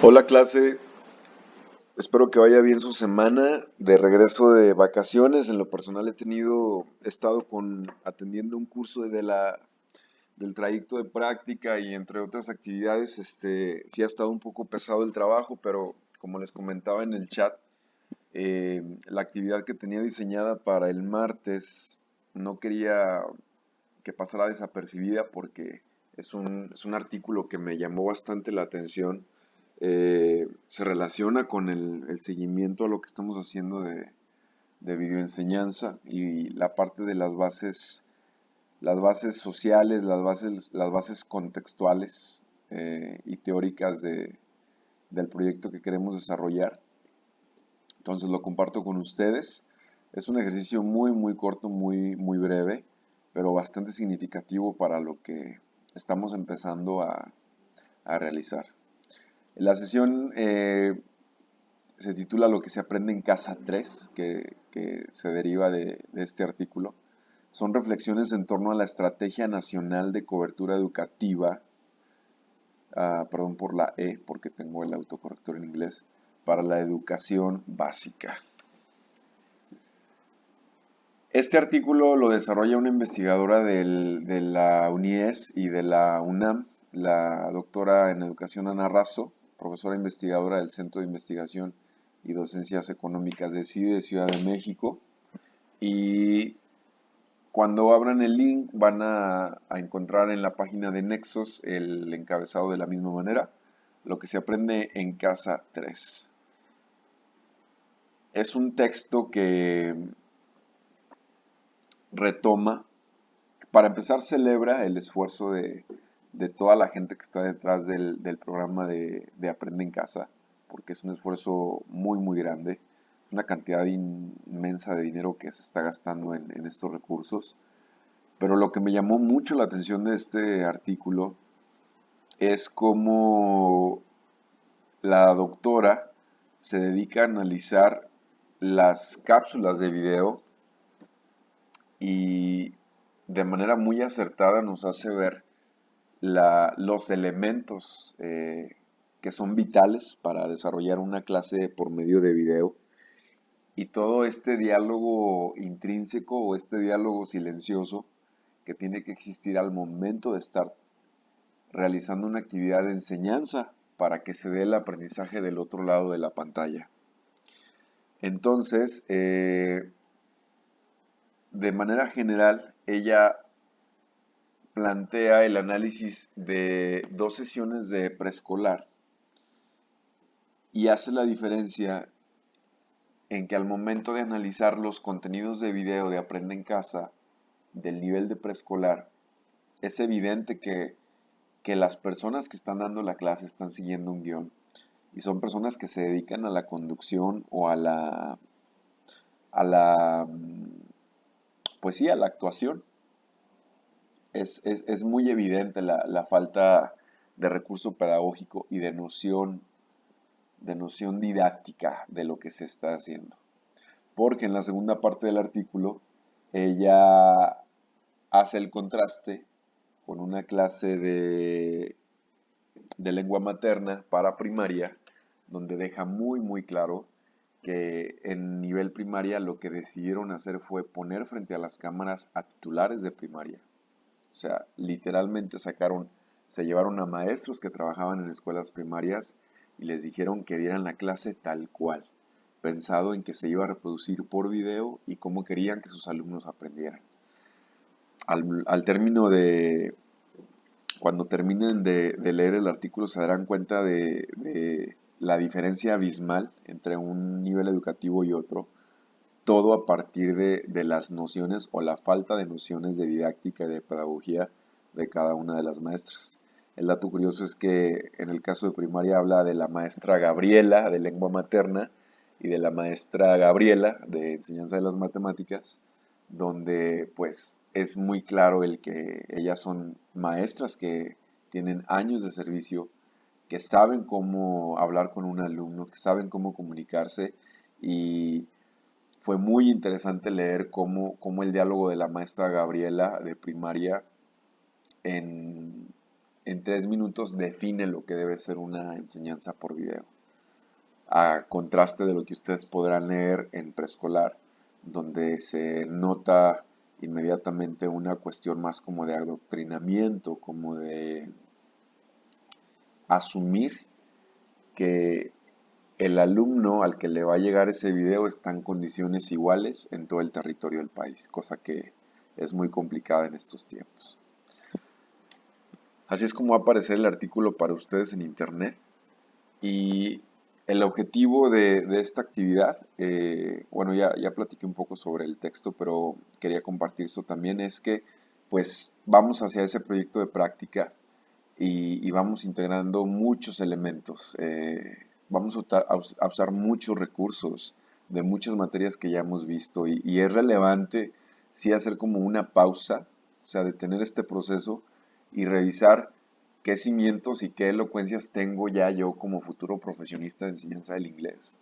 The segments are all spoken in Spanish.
Hola clase, espero que vaya bien su semana de regreso de vacaciones. En lo personal he estado atendiendo un curso del trayecto de práctica y entre otras actividades. Sí ha estado un poco pesado el trabajo, pero como les comentaba en el chat, la actividad que tenía diseñada para el martes no quería que pasara desapercibida porque es un artículo que me llamó bastante la atención. Se relaciona con el seguimiento a lo que estamos haciendo de videoenseñanza y la parte de las bases sociales, las bases contextuales y teóricas del proyecto que queremos desarrollar. Entonces lo comparto con ustedes. Es un ejercicio muy corto, muy breve, pero bastante significativo para lo que estamos empezando a realizar. La sesión se titula Lo que se aprende en casa 3, que se deriva de este artículo. Son reflexiones en torno a la Estrategia Nacional de Cobertura Educativa, perdón por la E, porque tengo el autocorrector en inglés, para la educación básica. Este artículo lo desarrolla una investigadora de la UNIES y de la UNAM, la doctora en educación Ana Razo, profesora investigadora del Centro de Investigación y Docencias Económicas de CIDE de Ciudad de México. Y cuando abran el link van a encontrar en la página de Nexos el encabezado de la misma manera, lo que se aprende en casa 3. Es un texto que retoma. Para empezar, celebra el esfuerzo de toda la gente que está detrás del programa de Aprende en Casa, porque es un esfuerzo muy grande, una cantidad inmensa de dinero que se está gastando en estos recursos. Pero lo que me llamó mucho la atención de este artículo es cómo la doctora se dedica a analizar las cápsulas de video y de manera muy acertada nos hace ver los elementos que son vitales para desarrollar una clase por medio de video y todo este diálogo intrínseco o este diálogo silencioso que tiene que existir al momento de estar realizando una actividad de enseñanza para que se dé el aprendizaje del otro lado de la pantalla. Entonces, de manera general, ella plantea el análisis de dos sesiones de preescolar y hace la diferencia en que al momento de analizar los contenidos de video de Aprende en Casa del nivel de preescolar, es evidente que las personas que están dando la clase están siguiendo un guión y son personas que se dedican a la conducción o a la, pues sí, a la actuación. Es muy evidente la falta de recurso pedagógico y de noción didáctica de lo que se está haciendo. Porque en la segunda parte del artículo ella hace el contraste con una clase de lengua materna para primaria, donde deja muy claro que en nivel primaria lo que decidieron hacer fue poner frente a las cámaras a titulares de primaria. O sea, literalmente se llevaron a maestros que trabajaban en escuelas primarias y les dijeron que dieran la clase tal cual, pensado en que se iba a reproducir por video y cómo querían que sus alumnos aprendieran. Al término cuando terminen de leer el artículo se darán cuenta de la diferencia abismal entre un nivel educativo y otro, todo a partir de las nociones o la falta de nociones de didáctica y de pedagogía de cada una de las maestras. El dato curioso es que en el caso de primaria habla de la maestra Gabriela de lengua materna y de la maestra Gabriela de enseñanza de las matemáticas, donde pues es muy claro el que ellas son maestras que tienen años de servicio, que saben cómo hablar con un alumno, que saben cómo comunicarse y fue muy interesante leer cómo el diálogo de la maestra Gabriela de primaria en, en 3 minutos define lo que debe ser una enseñanza por video, a contraste de lo que ustedes podrán leer en preescolar, donde se nota inmediatamente una cuestión más como de adoctrinamiento, como de asumir que el alumno al que le va a llegar ese video está en condiciones iguales en todo el territorio del país, cosa que es muy complicada en estos tiempos. Así es como va a aparecer el artículo para ustedes en internet. Y el objetivo de esta actividad, bueno, ya platiqué un poco sobre el texto, pero quería compartir eso también, es que pues vamos hacia ese proyecto de práctica y vamos integrando muchos elementos. Vamos a usar muchos recursos de muchas materias que ya hemos visto y es relevante sí hacer como una pausa, o sea, detener este proceso y revisar qué cimientos y qué elocuencias tengo ya yo como futuro profesionista de enseñanza del inglés.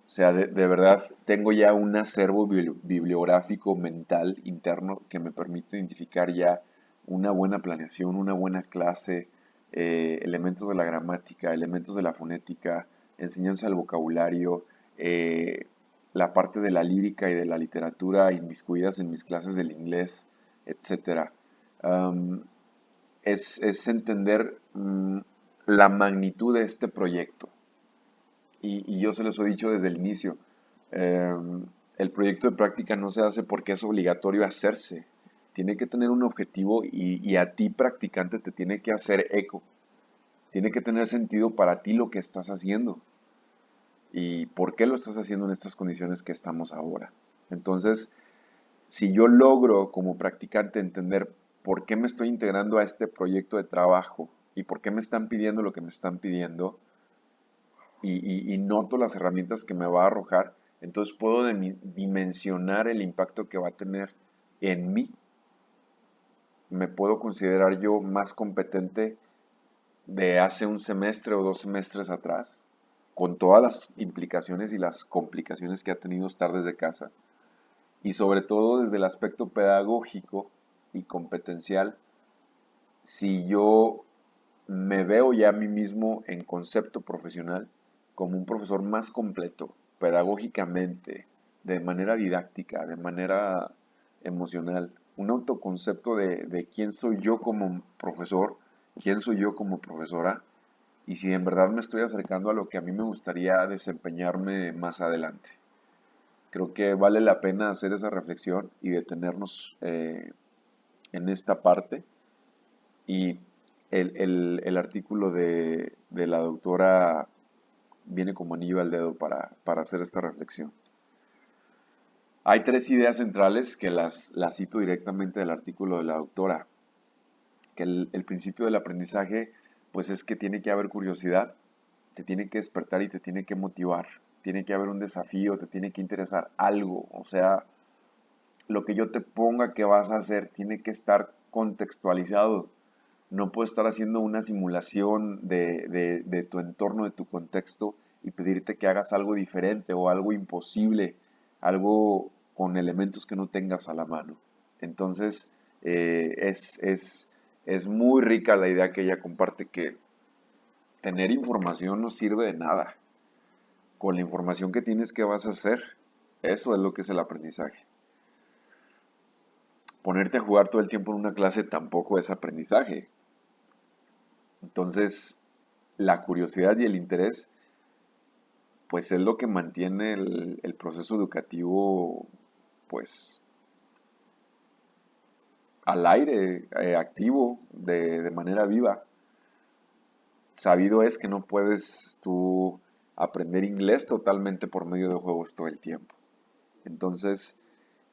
O sea, de verdad, tengo ya un acervo bibliográfico mental interno que me permite identificar ya una buena planeación, una buena clase, elementos de la gramática, elementos de la fonética, enseñanza del vocabulario, eh, la parte de la lírica y de la literatura inmiscuidas en mis clases del inglés, etcétera. Am, es entender la magnitud de este proyecto. Y yo se los he dicho desde el inicio, eh, el proyecto de práctica no se hace porque es obligatorio hacerse. Tiene que tener un objetivo y a ti practicante te tiene que hacer eco. Tiene que tener sentido para ti lo que estás haciendo y por qué lo estás haciendo en estas condiciones que estamos ahora. Entonces, si yo logro como practicante entender por qué me estoy integrando a este proyecto de trabajo y por qué me están pidiendo lo que me están pidiendo, y noto las herramientas que me va a arrojar, entonces puedo dimensionar el impacto que va a tener en mí. Me puedo considerar yo más competente de hace un semestre o 2 semestres atrás, con todas las implicaciones y las complicaciones que ha tenido estar desde casa. Y sobre todo desde el aspecto pedagógico y competencial, si yo me veo ya a mí mismo en concepto profesional como un profesor más completo, pedagógicamente, de manera didáctica, de manera emocional, un autoconcepto de quién soy yo como profesor, quién soy yo como profesora, y si en verdad me estoy acercando a lo que a mí me gustaría desempeñarme más adelante. Creo que vale la pena hacer esa reflexión y detenernos en esta parte y el artículo de la doctora viene como anillo al dedo para hacer esta reflexión. Hay 3 ideas centrales que las cito directamente del artículo de la doctora, que el principio del aprendizaje pues es que tiene que haber curiosidad, te tiene que despertar y te tiene que motivar, tiene que haber un desafío, te tiene que interesar algo, o sea, lo que yo te ponga que vas a hacer tiene que estar contextualizado. No puedo estar haciendo una simulación de tu entorno, de tu contexto y pedirte que hagas algo diferente o algo imposible, algo con elementos que no tengas a la mano. Entonces, es muy rica la idea que ella comparte que tener información no sirve de nada. Con la información que tienes, ¿qué vas a hacer? Eso es lo que es el aprendizaje. Ponerte a jugar todo el tiempo en una clase tampoco es aprendizaje. Entonces, la curiosidad y el interés, pues es lo que mantiene el proceso educativo, pues, al aire, activo, de manera viva. Sabido es que no puedes tú aprender inglés totalmente por medio de juegos todo el tiempo. Entonces,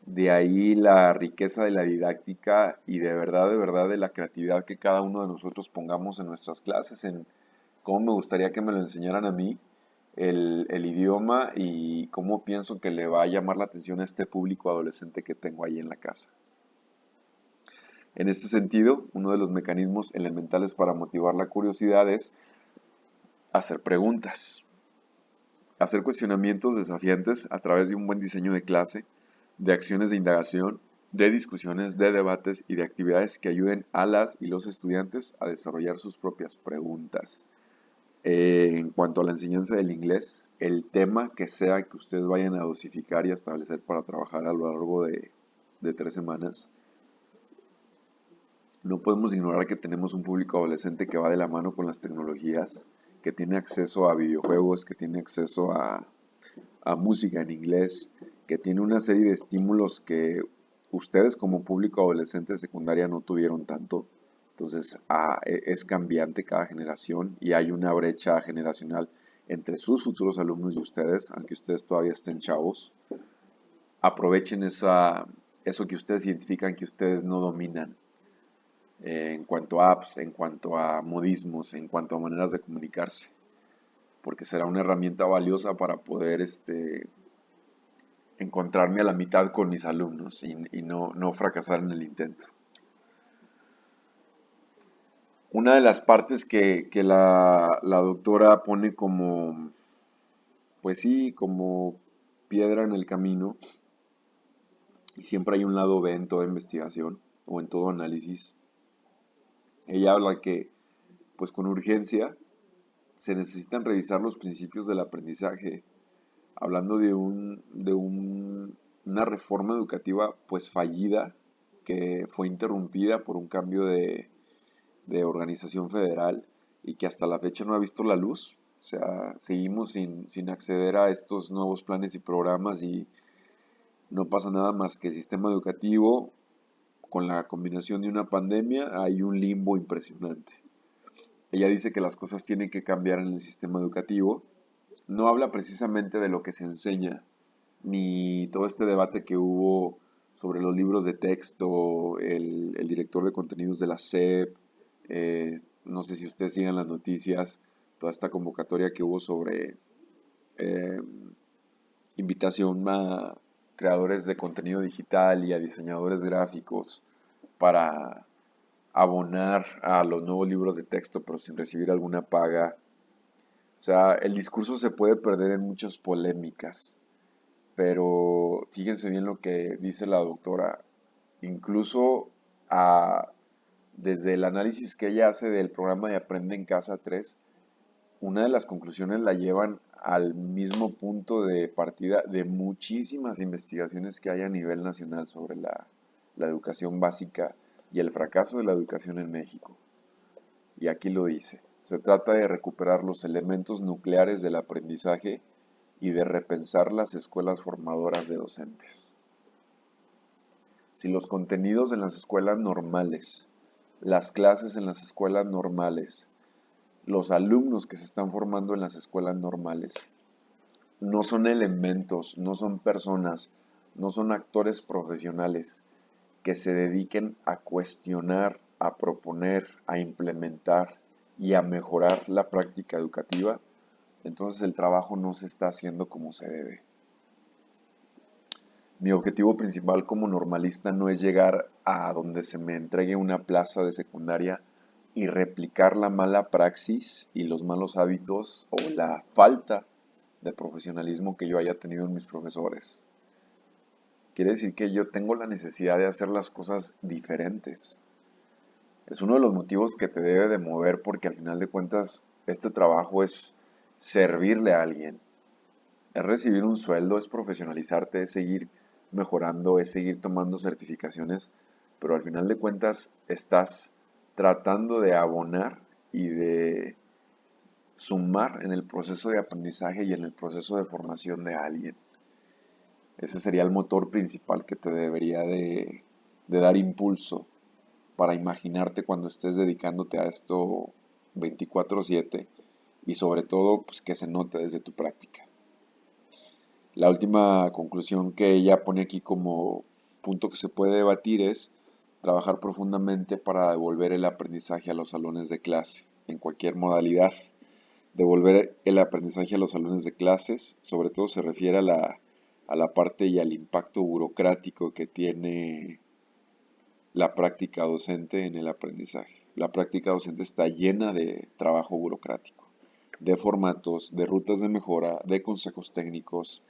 de ahí la riqueza de la didáctica y de verdad, de la creatividad que cada uno de nosotros pongamos en nuestras clases, en cómo me gustaría que me lo enseñaran a mí, el idioma y cómo pienso que le va a llamar la atención a este público adolescente que tengo ahí en la casa. En este sentido, uno de los mecanismos elementales para motivar la curiosidad es hacer preguntas, hacer cuestionamientos desafiantes a través de un buen diseño de clase, de acciones de indagación de discusiones, de debates y de actividades que ayuden a las y los estudiantes a desarrollar sus propias preguntas. En cuanto a la enseñanza del inglés, el tema que sea que ustedes vayan a dosificar y a establecer para trabajar a lo largo de 3 semanas, no podemos ignorar que tenemos un público adolescente que va de la mano con las tecnologías, que tiene acceso a videojuegos, que tiene acceso a música en inglés, que tiene una serie de estímulos que ustedes como público adolescente de secundaria no tuvieron tanto. Entonces es cambiante cada generación y hay una brecha generacional entre sus futuros alumnos y ustedes, aunque ustedes todavía estén chavos. Aprovechen eso que ustedes identifican que ustedes no dominan, en cuanto a apps, en cuanto a modismos, en cuanto a maneras de comunicarse, porque será una herramienta valiosa para poder encontrarme a la mitad con mis alumnos y no fracasar en el intento. Una de las partes que la doctora pone como, pues sí, como piedra en el camino, y siempre hay un lado B en toda investigación o en todo análisis. Ella habla que, pues con urgencia, se necesitan revisar los principios del aprendizaje, hablando una reforma educativa pues fallida, que fue interrumpida por un cambio de organización federal y que hasta la fecha no ha visto la luz. O sea, seguimos sin acceder a estos nuevos planes y programas y no pasa nada más que el sistema educativo, con la combinación de una pandemia, hay un limbo impresionante. Ella dice que las cosas tienen que cambiar en el sistema educativo. No habla precisamente de lo que se enseña, ni todo este debate que hubo sobre los libros de texto, el director de contenidos de la SEP, no sé si ustedes siguen las noticias, toda esta convocatoria que hubo sobre eh, invitación a creadores de contenido digital y a diseñadores gráficos para abonar a los nuevos libros de texto, pero sin recibir alguna paga. O sea, el discurso se puede perder en muchas polémicas, pero fíjense bien lo que dice la doctora. Incluso desde el análisis que ella hace del programa de Aprende en Casa 3, una de las conclusiones la llevan al mismo punto de partida de muchísimas investigaciones que hay a nivel nacional sobre la educación básica y el fracaso de la educación en México. Y aquí lo dice. Se trata de recuperar los elementos nucleares del aprendizaje y de repensar las escuelas formadoras de docentes. Si los contenidos en las escuelas normales, las clases en las escuelas normales, los alumnos que se están formando en las escuelas normales no son elementos, no son personas, no son actores profesionales que se dediquen a cuestionar, a proponer, a implementar y a mejorar la práctica educativa, entonces el trabajo no se está haciendo como se debe. Mi objetivo principal como normalista no es llegar a donde se me entregue una plaza de secundaria y replicar la mala praxis y los malos hábitos o la falta de profesionalismo que yo haya tenido en mis profesores. Quiere decir que yo tengo la necesidad de hacer las cosas diferentes. Es uno de los motivos que te debe de mover porque al final de cuentas este trabajo es servirle a alguien. Es recibir un sueldo, es profesionalizarte, es seguir mejorando, es seguir tomando certificaciones, pero al final de cuentas estás tratando de abonar y de sumar en el proceso de aprendizaje y en el proceso de formación de alguien. Ese sería el motor principal que te debería de dar impulso para imaginarte cuando estés dedicándote a esto 24/7 y sobre todo pues, que se note desde tu práctica. La última conclusión que ella pone aquí como punto que se puede debatir es trabajar profundamente para devolver el aprendizaje a los salones de clase en cualquier modalidad. Devolver el aprendizaje a los salones de clases, sobre todo se refiere a la parte y al impacto burocrático que tiene la práctica docente en el aprendizaje. La práctica docente está llena de trabajo burocrático, de formatos, de rutas de mejora, de consejos técnicos,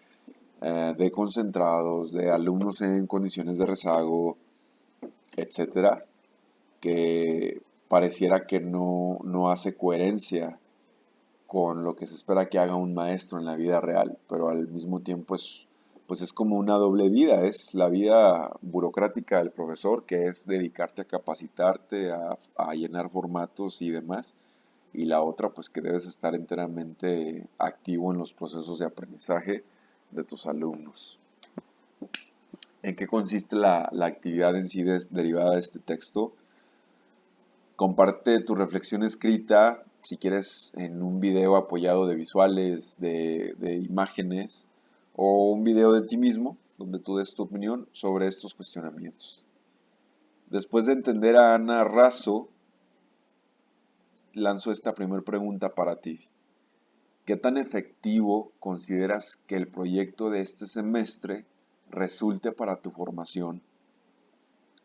de concentrados, de alumnos en condiciones de rezago, etcétera, que pareciera que no hace coherencia con lo que se espera que haga un maestro en la vida real, pero al mismo tiempo pues es como una doble vida, es la vida burocrática del profesor, que es dedicarte a capacitarte, a llenar formatos y demás, y la otra pues que debes estar enteramente activo en los procesos de aprendizaje de tus alumnos. ¿En qué consiste la actividad en sí derivada de este texto? Comparte tu reflexión escrita, si quieres, en un video apoyado de visuales, de imágenes, o un video de ti mismo, donde tú des tu opinión sobre estos cuestionamientos. Después de entender a Ana Razo, lanzo esta primera pregunta para ti. ¿Qué tan efectivo consideras que el proyecto de este semestre resulte para tu formación,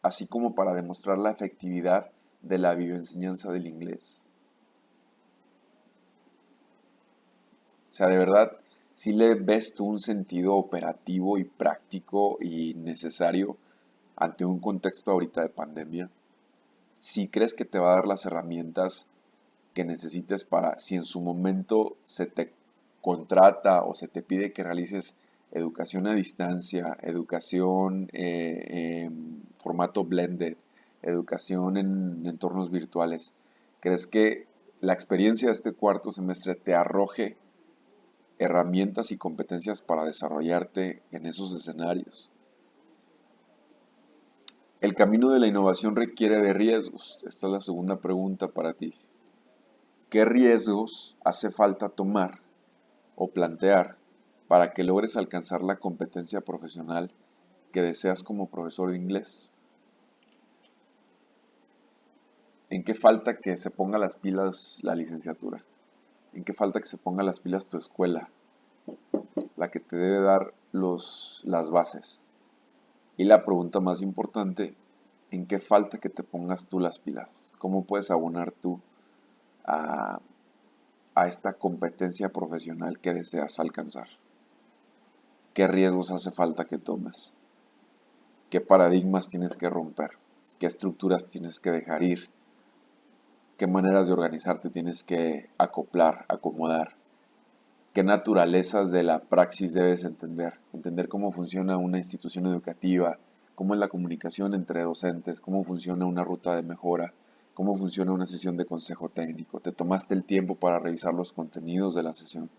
así como para demostrar la efectividad de la videoenseñanza del inglés? O sea, de verdad, si le ves tú un sentido operativo y práctico y necesario ante un contexto ahorita de pandemia, si crees que te va a dar las herramientas que necesites para, si en su momento se te contrata o se te pide que realices educación a distancia, educación en formato blended, educación en entornos virtuales, ¿crees que la experiencia de este cuarto semestre te arroje herramientas y competencias para desarrollarte en esos escenarios? El camino de la innovación requiere de riesgos. Esta es la segunda pregunta para ti. ¿Qué riesgos hace falta tomar o plantear para que logres alcanzar la competencia profesional que deseas como profesor de inglés? ¿En qué falta que se ponga las pilas la licenciatura? ¿En qué falta que se ponga las pilas tu escuela, la que te debe dar las bases? Y la pregunta más importante, ¿en qué falta que te pongas tú las pilas? ¿Cómo puedes abonar tú a, a esta competencia profesional que deseas alcanzar? ¿Qué riesgos hace falta que tomes? ¿Qué paradigmas tienes que romper? ¿Qué estructuras tienes que dejar ir? ¿Qué maneras de organizarte tienes que acoplar, acomodar? ¿Qué naturalezas de la praxis debes entender? Entender cómo funciona una institución educativa, cómo es la comunicación entre docentes, cómo funciona una ruta de mejora, cómo funciona una sesión de consejo técnico. ¿Te tomaste el tiempo para revisar los contenidos de la sesión?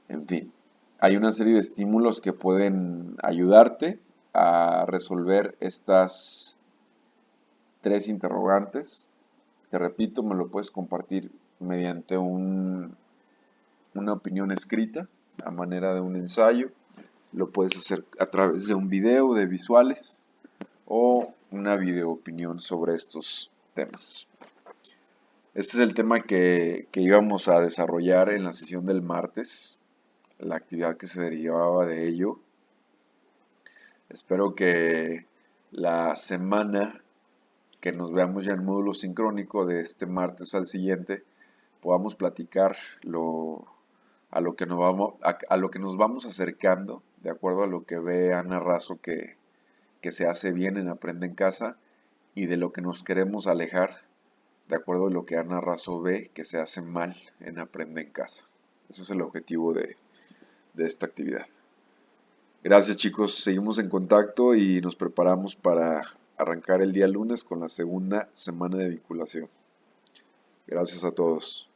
En fin, hay una serie de estímulos que pueden ayudarte a resolver estas tres interrogantes. Te repito, me lo puedes compartir mediante una opinión escrita a manera de un ensayo. Lo puedes hacer a través de un video de visuales o una video opinión sobre estos temas. Este es el tema que íbamos a desarrollar en la sesión del martes, la actividad que se derivaba de ello. Espero que la semana que nos veamos ya en módulo sincrónico de este martes al siguiente podamos platicar a lo que a lo que nos vamos acercando, de acuerdo a lo que ve Ana Razo que se hace bien en Aprende en Casa, y de lo que nos queremos alejar, de acuerdo a lo que Ana Razo ve que se hace mal en Aprende en Casa. Ese es el objetivo de esta actividad. Gracias chicos, seguimos en contacto y nos preparamos para arrancar el día lunes con la segunda semana de vinculación. Gracias a todos.